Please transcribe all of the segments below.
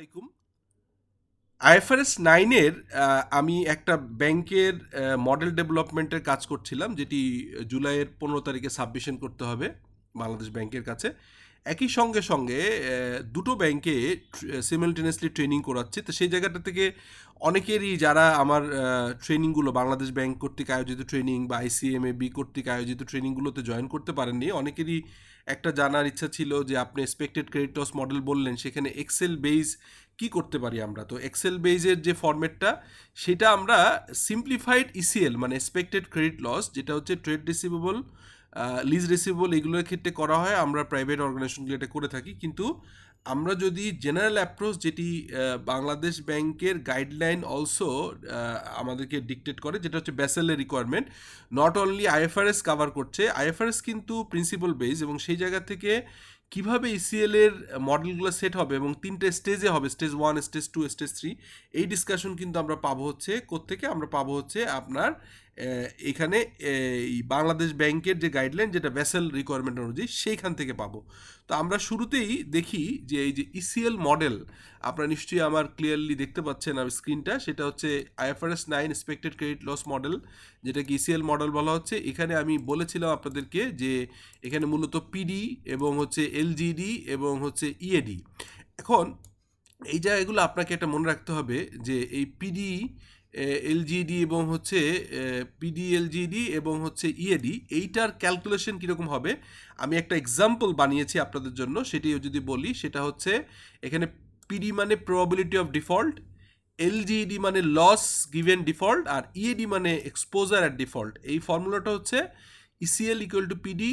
আলাইকুম। আইএফআরএস 9-এর আমি একটা ব্যাংকের মডেল ডেভেলপমেন্টের কাজ করছিলাম, যেটি জুলাইয়ের 15 তারিখে সাবমিশন করতে হবে বাংলাদেশ ব্যাংকের কাছে। একই সঙ্গে সঙ্গে দুটো ব্যাংকে সিমিলটেনিয়াসলি ট্রেনিং করাচ্ছি। তো সেই জায়গাটা থেকে অনেকেরই, যারা আমার ট্রেনিংগুলো বাংলাদেশ ব্যাংক কর্তৃক আয়োজিত ট্রেনিং বা আইসিএমএবি কর্তৃক আয়োজিত ট্রেনিংগুলোতে জয়েন করতে পারেননি, অনেকেরই একটা জানার ইচ্ছা ছিল যে আপনি এক্সপেক্টেড ক্রেডিট লস মডেল বললেন, সেখানে এক্সেল বেস কি করতে পারি আমরা। তো এক্সেল বেজের যে ফরম্যাটটা, সেটা আমরা সিম্পলিফাইড ইসিএল মানে এক্সপেক্টেড ক্রেডিট লস, যেটা হচ্ছে ট্রেড রিসিভেবল, লিজ রিসিভেবল, এগুলোর ক্ষেত্রে করা হয়। আমরা প্রাইভেট অর্গানাইজেশনগুলো এটা করে থাকি, কিন্তু আমরা যদি জেনারেল অ্যাপ্রোচ, যেটি বাংলাদেশ ব্যাংকের গাইডলাইন অলসো আমাদেরকে ডিকটেট করে, যেটা হচ্ছে ব্যাসেলের requirement, not only IFRS cover করছে, আইএফআরএস কিন্তু প্রিন্সিপাল বেস, এবং সেই জায়গা থেকে কিভাবে ইসিএল এর মডেলগুলো সেট হবে এবং তিনটে স্টেজে হবে, স্টেজ 1, স্টেজ 2, স্টেজ 3, এই ডিসকাশন কিন্তু আমরা পাবো হচ্ছে কোত্থেকে, আমরা পাবো হচ্ছে আপনার এখানে এই বাংলাদেশ ব্যাংকের যে গাইডলাইন, যেটা ভেসেল রিকোয়ারমেন্ট অনুযায়ী, সেইখান থেকে পাবো। তো আমরা শুরুতেই দেখি যে এই যে ইসিএল মডেল, আপনারা নিশ্চয়ই আমার ক্লিয়ারলি দেখতে পাচ্ছেন আমার স্ক্রিনটা, সেটা হচ্ছে IFRS 9 expected credit loss model, যেটাকে ইসিএল মডেল বলা হচ্ছে। এখানে আমি বলেছিলাম আপনাদেরকে যে এখানে মূলত পিডি এবং হচ্ছে এলজিডি এবং হচ্ছে ইএডি। এখন এই জায়গাগুলো আপনাকে একটা মনে রাখতে হবে যে এই পিডি, এলজিডি এবং হচ্ছে পিডি, এলজিডি এবং হচ্ছে ইএডি, এইটার ক্যালকুলেশন কীরকম হবে, আমি একটা এক্সাম্পল বানিয়েছি আপনাদের জন্য, সেটিও যদি বলি, সেটা হচ্ছে এখানে পিডি মানে প্রবাবিলিটি অফ ডিফল্ট, এলজিডি মানে লস গিভেন ডিফল্ট, আর ইএডি মানে এক্সপোজার অ্যাট ডিফল্ট। এই ফর্মুলাটা হচ্ছে ECL equal to PD,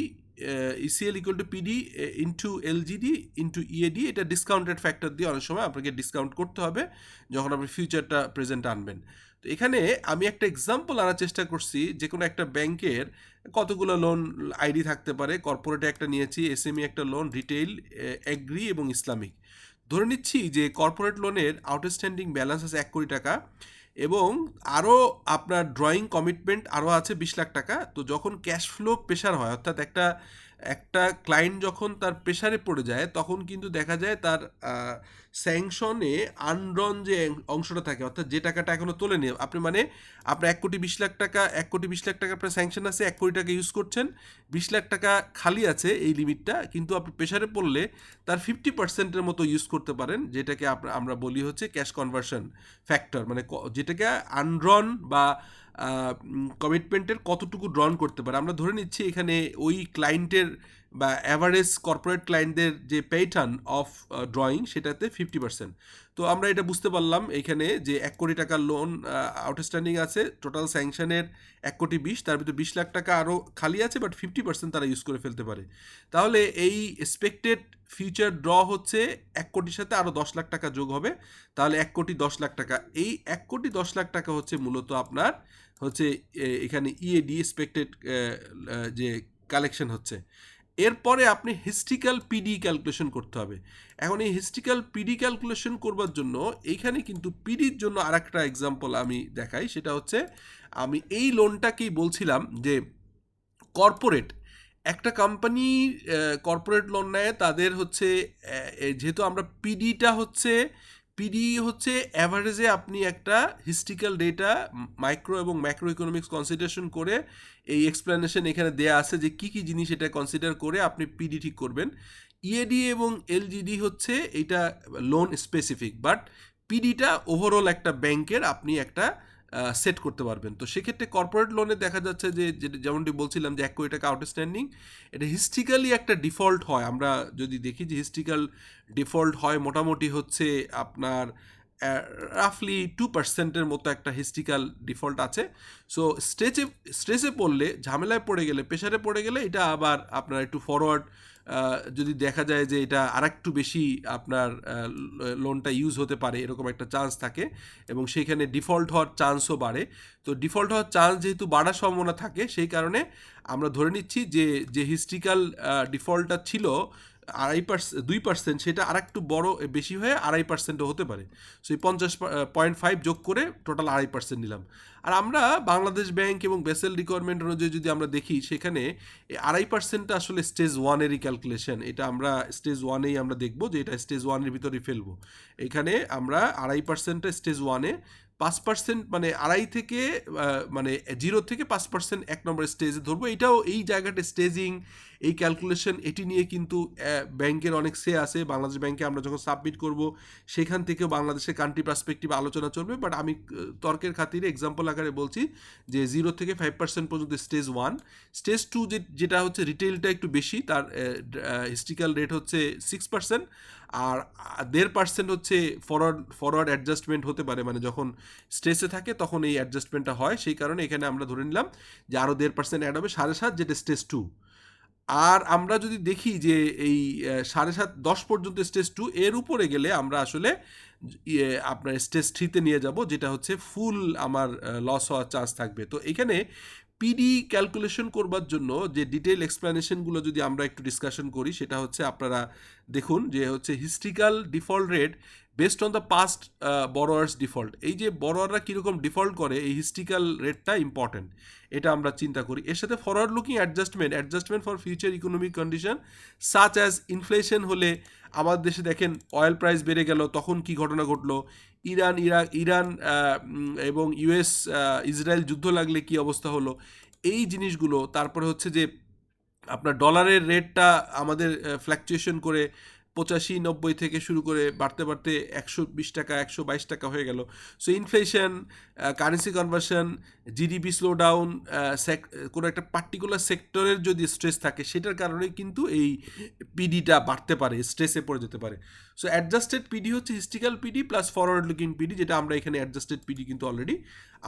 ECL equal to PD into LGD into E A D. এটা ডিসকাউন্টেড ফ্যাক্টর দিয়ে অনেক সময় আপনাকে ডিসকাউন্ট করতে হবে যখন আপনি ফিউচারটা প্রেজেন্ট আনবেন। তো এখানে আমি একটা এক্সাম্পল আনার চেষ্টা করছি, যে কোনো একটা ব্যাংকের কতগুলো লোন আইডি থাকতে পারে। কর্পোরেটে একটা নিয়েছি, এসএমই একটা লোন, রিটেইল, এগ্রি এবং ইসলামিক। ধরে নিচ্ছি যে কর্পোরেট লোনের আউটস্ট্যান্ডিং ব্যালেন্স আছে 1 কোটি টাকা, এবং আরও আপনার ড্রয়িং কমিটমেন্ট আরও আছে 20 লাখ টাকা। তো যখন ক্যাশ ফ্লো প্রেশার হয়, অর্থাৎ একটা একটা ক্লায়েন্ট যখন তার প্রেশারে পড়ে যায়, তখন কিন্তু দেখা যায় তার স্যাংশনে আনড্রন যে অংশটা থাকে, অর্থাৎ যে টাকাটা এখনও তোলেনি আপনি, মানে আপনার 1 কোটি 20 লাখ টাকা, 1 কোটি 20 লাখ টাকা আপনার স্যাংশন আছে, 1 কোটি টাকা ইউজ করছেন, 20 লাখ টাকা খালি আছে এই লিমিটটা, কিন্তু আপনি প্রেশারে পড়লে তার 50%-এর মতো ইউজ করতে পারেন, যেটাকে আমরা বলি হচ্ছে ক্যাশ কনভার্সন ফ্যাক্টর, মানে যেটাকে আনড্রন বা কমিটমেন্টের কতটুকু ড্রন করতে পারে। আমরা ধরে নিচ্ছি এখানে ওই ক্লায়েন্টের বা অ্যাভারেজ কর্পোরেট ক্লায়েন্টদের যে প্যাটার্ন অফ ড্রয়িং, সেটাতে 50%। তো আমরা এটা বুঝতে পারলাম এখানে যে 1 কোটি টাকার লোন আউটস্ট্যান্ডিং আছে, টোটাল স্যাংশনের 1 কোটি 20, তার ভিতরে 20 লাখ টাকা আরও খালি আছে, বাট 50% তারা ইউজ করে ফেলতে পারে। তাহলে এই এক্সপেক্টেড ফিউচার ড্র হচ্ছে 1 কোটির সাথে আরও 10 লাখ টাকা যোগ হবে, তাহলে 1 কোটি 10 লাখ টাকা। এই 1 কোটি 10 লাখ টাকা হচ্ছে মূলত আপনার হচ্ছে এখানে ইএডি এক্সপেক্টেড যে কালেকশন হচ্ছে। এরপরে আপনি হিস্ট্রিক্যাল পিডি ক্যালকুলেশন করতে হবে। এখন এই হিস্ট্রিক্যাল পিডি ক্যালকুলেশন করবার জন্য এইখানে কিন্তু পিডির জন্য আর একটা এক্সাম্পল আমি দেখাই, সেটা হচ্ছে আমি এই লোনটাকেই বলছিলাম যে কর্পোরেট একটা কোম্পানি কর্পোরেট লোন নেয়, তাদের হচ্ছে যেহেতু আমরা পিডি হচ্ছে অ্যাভারেজে আপনি একটা হিস্ট্রিক্যাল ডেটা মাইক্রো এবং ম্যাক্রো ইকোনমিক্স কনসিডারেশন করে, এই এক্সপ্লেনেশন এখানে দেয়া আছে যে কী কী জিনিস এটা কনসিডার করে আপনি পিডি ঠিক করবেন। ইএডি এবং এলজিডি হচ্ছে এটা লোন স্পেসিফিক, বাট পিডিটা ওভারঅল একটা ব্যাংকের আপনি একটা সেট করতে পারবেন। তো সেক্ষেত্রে কর্পোরেট লোনে দেখা যাচ্ছে যে যেমনটি বলছিলাম যে 1 কোটি টাকা আউটস্ট্যান্ডিং, এটা হিস্ট্রিক্যালি একটা ডিফল্ট হয়। আমরা যদি দেখি যে হিস্ট্রিক্যাল ডিফল্ট হয় মোটামুটি হচ্ছে আপনার রাফলি 2%-এর মতো একটা হিস্ট্রিক্যাল ডিফল্ট আছে। সো স্ট্রেসে পড়লে, ঝামেলায় পড়ে গেলে, প্রেশারে পড়ে গেলে, এটা আবার আপনার একটু ফরওয়ার্ড যদি দেখা যায় যে এটা আরেকটু বেশি আপনার লোনটা ইউজ হতে পারে, এরকম একটা চান্স থাকে, এবং সেইখানে ডিফল্ট হওয়ার চান্সও বাড়ে। তো ডিফল্ট হওয়ার চান্স যেহেতু বাড়ার সম্ভাবনা থাকে, সেই কারণে আমরা ধরে নিচ্ছি যে হিস্ট্রিক্যাল ডিফল্টটা ছিল 2%, সেটা আর একটু বড় বেশি হয়ে 2.5%ও হতে পারে। সো এই 50.5 যোগ করে টোটাল 2.5% নিলাম। আর আমরা বাংলাদেশ ব্যাংক এবং বেসেল রিকোয়ারমেন্ট অনুযায়ী যদি আমরা দেখি, সেখানে এই 2.5%টা আসলে স্টেজ ওয়ানেরই ক্যালকুলেশন। এটা আমরা স্টেজ ওয়ানেই আমরা দেখবো যে এটা স্টেজ ওয়ানের ভিতরেই ফেলবো। এখানে আমরা 2.5%টা স্টেজ ওয়ানে, 5% মানে 2.5 থেকে মানে 0 থেকে 5% এক নম্বর স্টেজে ধরবো। এটাও এই জায়গাটা স্টেজিং, এই ক্যালকুলেশন, এটি নিয়ে কিন্তু ব্যাংকের অনেক সে আছে। বাংলাদেশ ব্যাংকে আমরা যখন সাবমিট করব, সেখান থেকেও বাংলাদেশের কান্ট্রি পার্সপেক্টিভ আলোচনা চলবে। বাট আমি তর্কের খাতিরে এক্সাম্পল আকারে বলছি যে 0 থেকে 5% পর্যন্ত স্টেজ ওয়ান। স্টেজ টু যেটা হচ্ছে রিটেলটা একটু বেশি, তার হিস্ট্রিক্যাল রেট হচ্ছে 6%। আর 1.5% হচ্ছে ফরওয়ার্ড অ্যাডজাস্টমেন্ট হতে পারে, মানে যখন স্ট্রেসে থাকে তখন এই অ্যাডজাস্টমেন্টটা হয়। সেই কারণে এখানে আমরা ধরে নিলাম যে আরও 1.5% অ্যাড হবে, 7.5, যেটা স্টেজ টু। আর আমরা যদি দেখি যে এই 7.5 10 পর্যন্ত স্টেজ টু, এর উপরে গেলে আমরা আসলে আপনার স্টেজ থ্রিতে নিয়ে যাব, যেটা হচ্ছে ফুল আমার লস হওয়ার চান্স থাকবে। তো এখানে পিডি ক্যালকুলেশন করবার জন্য যে ডিটেল এক্সপ্লেনেশনগুলো যদি আমরা একটু ডিসকাশন করি, সেটা হচ্ছে আপনারা দেখুন যে হচ্ছে historical default rate based on the past borrowers default. এই যে বড়োয়াররা কীরকম ডিফল্ট করে, এই হিস্ট্রিক্যাল রেটটা ইম্পর্টেন্ট, এটা আমরা চিন্তা করি। এর সাথে forward looking adjustment for future economic condition such as inflation হলে, আমাদের দেশে দেখেন অয়েল প্রাইস বেড়ে গেল, তখন কি ঘটনা ঘটলো, ইরান এবং ইউএস ইসরায়েল যুদ্ধ লাগলে কি অবস্থা হলো, এই জিনিসগুলো। তারপরে হচ্ছে যে আপনার ডলারের রেটটা আমাদের ফ্ল্যাকচুয়েশন করে 85-90 থেকে শুরু করে বাড়তে বাড়তে 120 টাকা 122 টাকা হয়ে গেল। So inflation, currency conversion, GDP slow down, কোনো একটা পার্টিকুলার সেক্টরের যদি স্ট্রেস থাকে, সেটার কারণেই কিন্তু এই পিডিটা বাড়তে পারে, স্ট্রেসে পড়ে যেতে পারে। সো অ্যাডজাস্টেড পিডি হচ্ছে historical PD plus forward looking PD, যেটা আমরা এখানে অ্যাডজাস্টেড পিডি কিন্তু অলরেডি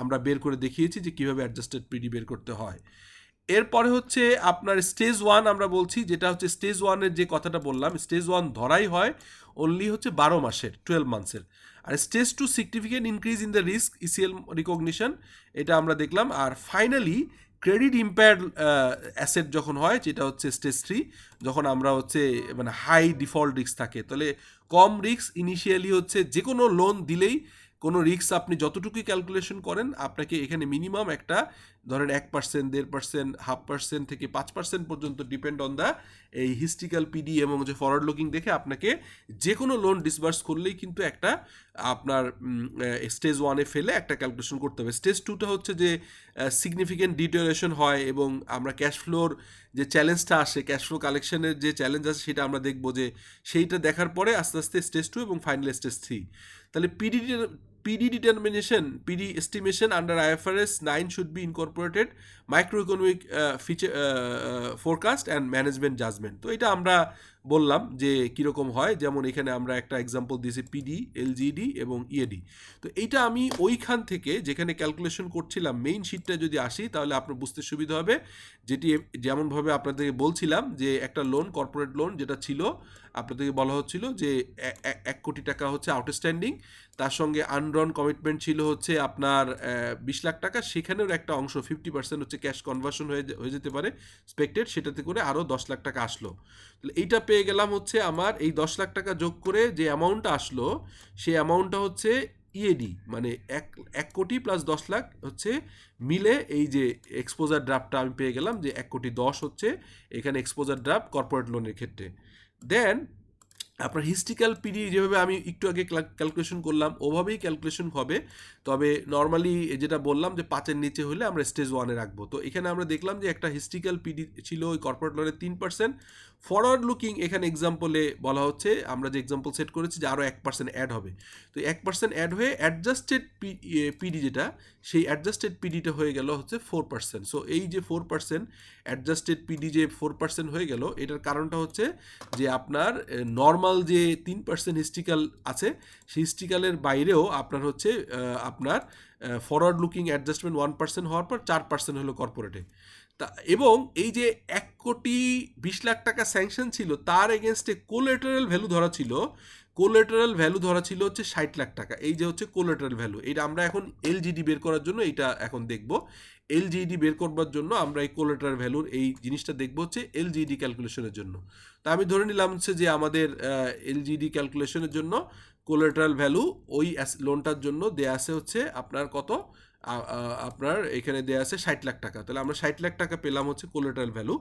আমরা বের করে দেখিয়েছি যে কীভাবে অ্যাডজাস্টেড পিডি বের করতে হয়। এরপরে হচ্ছে আপনার স্টেজ ওয়ান আমরা বলছি, যেটা হচ্ছে স্টেজ ওয়ানের যে কথাটা বললাম, স্টেজ ওয়ান ধরাই হয় অনলি হচ্ছে 12 মাসের, 12 মান্থসের। আর stage two significant increase in the risk ECL recognition, এটা আমরা দেখলাম। আর ফাইনালি ক্রেডিট ইম্পেয়ার্ড অ্যাসেট যখন হয়, যেটা হচ্ছে স্টেজ থ্রি, যখন আমরা হচ্ছে মানে হাই ডিফল্ট রিস্ক থাকে। তাহলে কম রিস্ক ইনিশিয়ালি হচ্ছে যে কোনো লোন দিলেই, কোনো রিস্ক আপনি যতটুকুই ক্যালকুলেশন করেন, আপনাকে এখানে মিনিমাম একটা ধরেন 1%, 1.5%, 0.5% থেকে 5% পর্যন্ত ডিপেন্ড অন দ্য এই হিস্ট্রিক্যাল পিডি এবং যে ফরওয়ার্ড লুকিং দেখে আপনাকে যে কোনো লোন ডিসবার্স করলেই কিন্তু একটা আপনার স্টেজ ওয়ানে ফেলে একটা ক্যালকুলেশন করতে হবে। স্টেজ টুটা হচ্ছে যে সিগনিফিকেন্ট ডিটোরিয়েশন হয় এবং আমরা ক্যাশ ফ্লোর যে চ্যালেঞ্জটা আসে, ক্যাশ ফ্লো কালেকশনের যে চ্যালেঞ্জ আছে, সেটা আমরা দেখবো যে সেইটা দেখার পরে আস্তে আস্তে স্টেজ টু এবং ফাইনাল স্টেজ থ্রি। তাহলে PD determination, PD estimation under IFRS 9 should be incorporated macroeconomic feature forecast and management judgment. তো এটা আমরা বললাম যে কীরকম হয়, যেমন এখানে আমরা একটা এক্সাম্পল দিয়েছি পিডি, এলজিডি এবং ইএডি। তো এইটা আমি ওইখান থেকে যেখানে ক্যালকুলেশন করছিলাম মেইন শিটটা যদি আসি, তাহলে আপনার বুঝতে সুবিধা হবে। যেটি যেমনভাবে আপনাদেরকে বলছিলাম যে একটা লোন, কর্পোরেট লোন যেটা ছিল, আপনাদেরকে বলা হচ্ছিল যে 1 কোটি টাকা হচ্ছে আউটস্ট্যান্ডিং, তার সঙ্গে আনড্রন কমিটমেন্ট ছিল হচ্ছে আপনার 20 লাখ টাকা। সেখানেও একটা অংশ 50% হচ্ছে ক্যাশ কনভার্সন হয়ে যেতে পারে স্পেক্টেড, সেটাতে করে আরও 10 লাখ টাকা আসলো। তাহলে এইটা পেয়ে গেলাম হচ্ছে আমার এই 10 লাখ টাকা যোগ করে যে অ্যামাউন্টটা আসলো, সেই অ্যামাউন্টটা হচ্ছে ইএডি, মানে 1 কোটি প্লাস 10 লাখ হচ্ছে মিলে এই যে এক্সপোজার ড্রাফটটা আমি পেয়ে গেলাম যে 1 কোটি 10 হচ্ছে এখানে এক্সপোজার ড্রাফট কর্পোরেট লোনের ক্ষেত্রে। দেন আপনার হিস্ট্রিক্যাল পিডি যেভাবে আমি একটু আগে ক্যালকুলেশন করলাম, ওভাবেই ক্যালকুলেশন হবে। তবে নর্মালি যেটা বললাম যে 5-এর নিচে হলে আমরা স্টেজ ওয়ানে রাখবো। তো এখানে আমরা দেখলাম যে একটা হিস্ট্রিক্যাল পিডি ছিল ওই কর্পোরেট লোনের 3%। ফরওয়ার্ড লুকিং এখানে এক্সাম্পলে বলা হচ্ছে, আমরা যে এক্সাম্পল সেট করেছি যে আরও 1% অ্যাড হবে। তো 1% অ্যাড হয়ে অ্যাডজাস্টেড পিডি যেটা, সেই অ্যাডজাস্টেড পিডিটা হয়ে গেল হচ্ছে 4%। সো এই যে 4% অ্যাডজাস্টেড পিডি যে 4% হয়ে গেল, এটার কারণটা হচ্ছে যে আপনার নর্মাল যে 3% হিস্ট্রিক্যাল আছে, সেই হিস্ট্রিক্যালের বাইরেও আপনার হচ্ছে আপনার ফরওয়ার্ড লুকিং অ্যাডজাস্টমেন্ট 1% হওয়ার পর 4% হলো কর্পোরেটে। তা এবং এই যে 1 কোটি 20 লাখ টাকা স্যাংশন ছিল, তার এগেনস্টে কোলেটারাল ভ্যালু ধরা ছিল। কোলাটেরাল ভ্যালু ধরা ছিল হচ্ছে 60 লাখ টাকা। এই যে হচ্ছে কোলাটেরাল ভ্যালু, এটা আমরা এখন এলজিডি বের করার জন্য এটা এখন দেখব। এলজিডি বের করবার জন্য আমরা এই কোলাটেরাল ভ্যালুর এই জিনিসটা দেখব হচ্ছে এলজিডি ক্যালকুলেশনের জন্য। তা আমি ধরে নিলাম হচ্ছে যে আমাদের এলজিডি ক্যালকুলেশনের জন্য কোলাটেরাল ভ্যালু ওই লোনটার জন্য দেয়া আছে হচ্ছে আপনার কত, আপনার এখানে দেয়া আছে 60 লাখ টাকা। তাহলে আমরা 60 লাখ টাকা পেলাম হচ্ছে কোলাটেরাল ভ্যালু।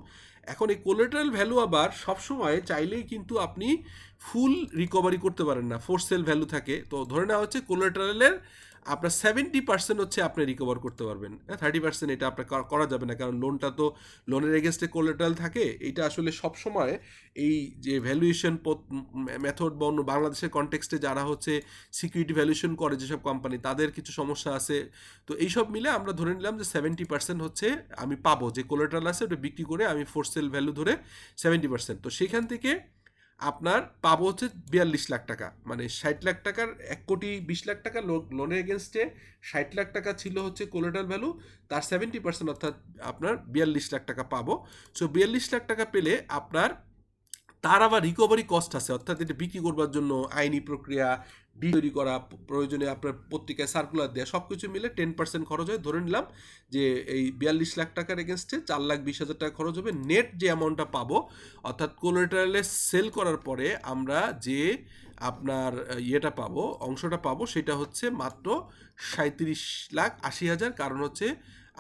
এখন এই কোলাটেরাল ভ্যালু আবার সবসময় চাইলেই কিন্তু আপনি ফুল রিকভারি করতে পারেন না, ফোর সেল ভ্যালু থাকে। তো ধরে নেওয়া হচ্ছে কোলাটেরালের আপনার 70% হচ্ছে আপনি রিকভার করতে পারবেন, 30% এটা আপনার করা যাবে না, কারণ লোনটা তো লোনের এগেনস্টে কোলাটেরাল থাকে। এটা আসলে সবসময় এই যে ভ্যালুয়েশন মেথড বা অন্য বাংলাদেশের কনটেক্সটে যারা হচ্ছে সিকিউরিটি ভ্যালুয়েশন করে যেসব কোম্পানি, তাদের কিছু সমস্যা আছে। তো এইসব মিলে আমরা ধরে নিলাম যে 70% হচ্ছে আমি পাবো, যে কোলাটেরাল আছে ওটা বিক্রি করে আমি ফোর সেল ভ্যালু ধরে 70%। তো সেখান থেকে আপনার পাবো হচ্ছে 42 লাখ টাকা, মানে 60 লাখ টাকার 1,20,00,000 টাকা লোনের এগেনস্টে 60 লাখ টাকা ছিল হচ্ছে কোলাটেরাল ভ্যালু, তার 70% অর্থাৎ আপনার 42 লাখ টাকা পাবো। সো 42 লাখ টাকা পেলে আপনার তার আবার রিকভারি কস্ট আছে, অর্থাৎ এটা বিক্রি করবার জন্য আইনি প্রক্রিয়া, ডিল তৈরি করা, প্রয়োজনে আপনার পত্রিকায় সার্কুলার দেওয়া, সব কিছু মিলে 10% খরচ হয়। ধরে নিলাম যে এই 42 লাখ টাকার এগেনস্টে 4,20,000 টাকা খরচ হবে। নেট যে অ্যামাউন্টটা পাবো, অর্থাৎ কোলাটেরালে সেল করার পরে আমরা যে আপনার ইয়েটা পাবো, অংশটা পাবো, সেটা হচ্ছে মাত্র 37,80,000। কারণ হচ্ছে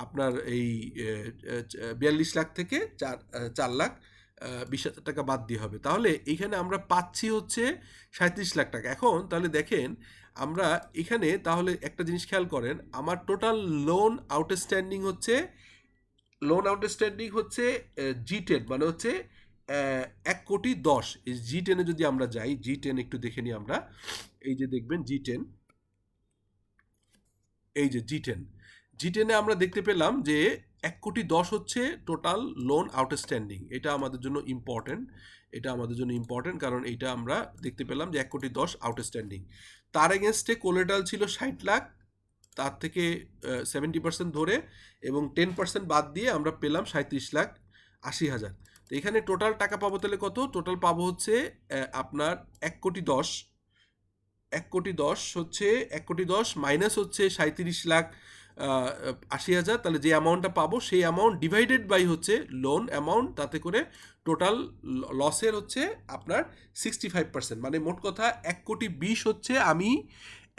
আপনার এই 42 লাখ থেকে 4,20,000 টাকা বাদ দিয়ে হবে। তাহলে এইখানে আমরা পাচ্ছি হচ্ছে 37 লাখ টাকা। এখন তাহলে দেখেন আমরা এখানে তাহলে একটা জিনিস খেয়াল করেন, আমার টোটাল লোন আউটস্ট্যান্ডিং হচ্ছে G10, মানে হচ্ছে 1,10,00,000। এই G10-এ যদি আমরা যাই, G10 একটু দেখে নিই আমরা। এই যে দেখবেন G10, এই যে G10-এ আমরা দেখতে পেলাম যে 1,10,00,000 হচ্ছে টোটাল লোন আউটস্ট্যান্ডিং। এটা আমাদের জন্য ইম্পর্টেন্ট, কারণ এইটা আমরা দেখতে পেলাম যে 1,10,00,000 আউটস্ট্যান্ডিং। তার এগেনস্টে কোলাটেরাল ছিল 60 লাখ, তার থেকে 70% ধরে এবং 10% বাদ দিয়ে আমরা পেলাম 37,80,000। তো এখানে টোটাল টাকা পাবো তাহলে কত? টোটাল পাবো হচ্ছে আপনার 1,10,00,000। 1,10,00,000 হচ্ছে 1,10,00,000 মাইনাস হচ্ছে 37,80,000। তাহলে যে অ্যামাউন্টটা পাবো সেই অ্যামাউন্ট ডিভাইডেড বাই হচ্ছে লোন অ্যামাউন্ট, তাতে করে টোটাল লসের হচ্ছে আপনার 65%। মানে মোট কথা 1,20,00,000 হচ্ছে আমি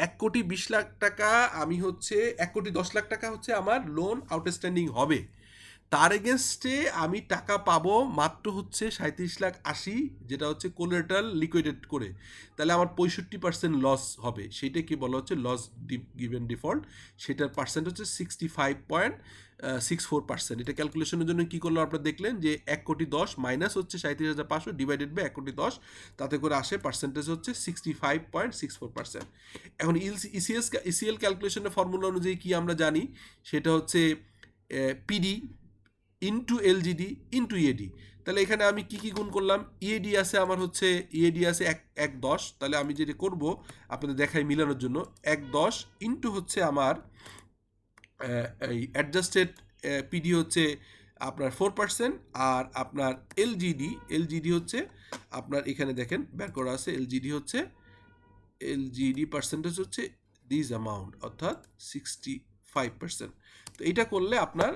1,20,00,000 টাকা আমি হচ্ছে 1,10,00,000 টাকা হচ্ছে আমার লোন আউটস্ট্যান্ডিং হবে। তার এগেনস্টে আমি টাকা পাবো মাত্র হচ্ছে 37,80,000, যেটা হচ্ছে কোলাটেরাল লিকুইডেট করে। তাহলে আমার 65% লস হবে। সেইটা কি বলা হচ্ছে লস গিভেন ডিফল্ট, সেটার পার্সেন্ট হচ্ছে 65.64%। এটা ক্যালকুলেশনের জন্য কি করলো আপনারা দেখলেন যে 1,10,00,000 মাইনাস হচ্ছে 37,500 ডিভাইডেড বাই 1,10,00,000, তাতে করে আসে পার্সেন্টেজ হচ্ছে 65.64%। এখন ইসিএল ক্যালকুলেশনের ফর্মুলা অনুযায়ী কি আমরা জানি, সেটা হচ্ছে PD into LGD into E A D. তাহলে এখানে আমি কি কি গুণ করলাম, ইএডি আছে আমার হচ্ছে, ইএডি আছে 1,10,00,000। তাহলে আমি যেটা করব আপনাদের দেখাই মিলানোর জন্য, 1,10,00,000 ইন্টু হচ্ছে আমার এই অ্যাডজাস্টেড পিডি হচ্ছে আপনার 4%, আর আপনার এলজিডি হচ্ছে আপনার এখানে দেখেন বের করা আছে, এলজিডি পার্সেন্টেজ হচ্ছে দিস অ্যামাউন্ট, অর্থাৎ 65%। তো এটা করলে আপনার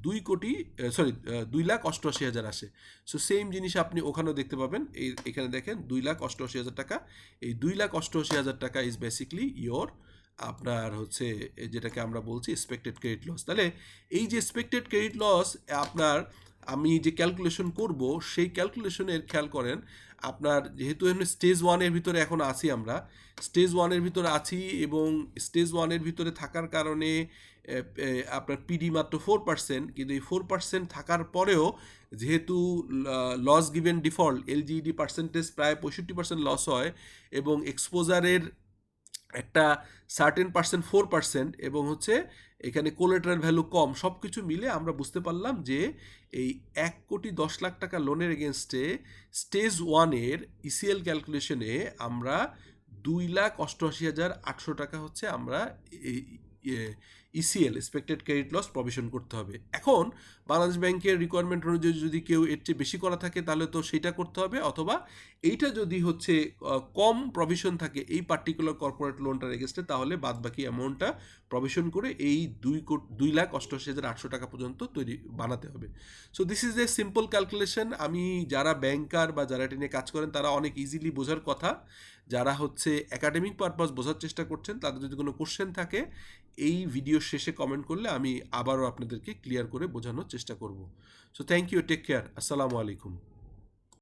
2,88,000 আসে। সো সেম জিনিস আপনি ওখানেও দেখতে পাবেন, এখানে দেখেন 2,88,000 টাকা। এই 2,88,000 টাকা ইজ বেসিকলি আপনার হচ্ছে যেটাকে আমরা বলছি এক্সপেক্টেড ক্রেডিট লস। তাহলে এই যে এক্সপেক্টেড ক্রেডিট লস আপনার আমি যে ক্যালকুলেশন করব, সেই ক্যালকুলেশনের খেয়াল করেন আপনার, যেহেতু এমনি স্টেজ 1-এর ভিতরে এখন আছি, আমরা স্টেজ 1-এর ভিতরে আছি, এবং স্টেজ 1-এর ভিতরে থাকার কারণে আপনার পিডি মাত্র 4%, কিন্তু এই 4% থাকার পরেও যেহেতু loss given default LGED percentage প্রায় 65% লস হয়, এবং এক্সপোজারের একটা সার্টেন পার্সেন্ট 4%, এবং হচ্ছে এখানে কোলাটেরাল ভ্যালু কম, সব কিছু মিলে আমরা বুঝতে পারলাম যে এই 1,10,00,000 টাকা লোনের এগেনস্টে স্টেজ 1-এর ইসিএল ক্যালকুলেশনে আমরা 2,88,800 টাকা হচ্ছে আমরা ECL expected credit loss provision করতে হবে। এখন বাংলাদেশ ব্যাংকের রিকোয়ারমেন্ট অনুযায়ী যদি কেউ এর চেয়ে বেশি করা থাকে তাহলে তো সেটা করতে হবে, অথবা এইটা যদি হচ্ছে কম প্রভিশন থাকে এই পার্টিকুলার কর্পোরেট লোনটার এগেনস্টে, তাহলে বাদবাকি অ্যামাউন্টটা প্রভিশন করে এই 2,88,800 টাকা পর্যন্ত বানাতে হবে। So this is a simple calculation. আমি যারা ব্যাংকার বা যারা এটা নিয়ে কাজ করেন তারা অনেক ইজিলি বোঝার কথা, যারা হচ্ছে একাডেমিক পারপাস বোঝার চেষ্টা করছেন তাদের যদি কোনো কোশ্চেন থাকে এই ভিডিও শেষে কমেন্ট করলে আমি আবারও আপনাদেরকে ক্লিয়ার করে বোঝানোর চেষ্টা করব। So thank you, take care, আসসালামু আলাইকুম।